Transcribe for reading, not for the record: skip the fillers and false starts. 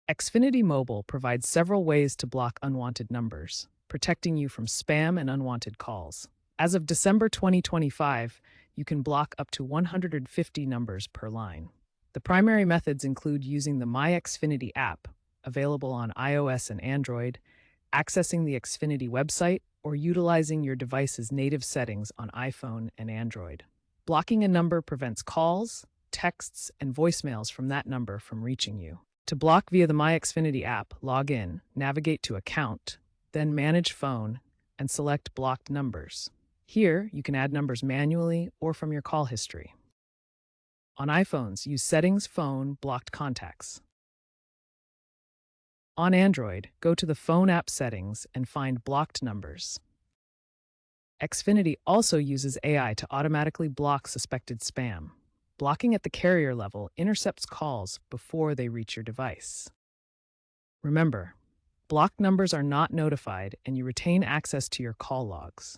Xfinity Mobile provides several ways to block unwanted numbers, protecting you from spam and unwanted calls. As of December 2025, you can block up to 150 numbers per line. The primary methods include using the My Xfinity app, available on iOS and Android, accessing the Xfinity website, or utilizing your device's native settings on iPhone and Android. Blocking a number prevents calls, texts, and voicemails from that number from reaching you. To block via the My Xfinity app, log in, navigate to Account, then Manage Phone, and select Blocked Numbers. Here, you can add numbers manually or from your call history. On iPhones, use Settings, Phone, Blocked Contacts. On Android, go to the Phone app settings and find Blocked Numbers. Xfinity also uses AI to automatically block suspected spam. Blocking at the carrier level intercepts calls before they reach your device. Remember, blocked numbers are not notified and you retain access to your call logs.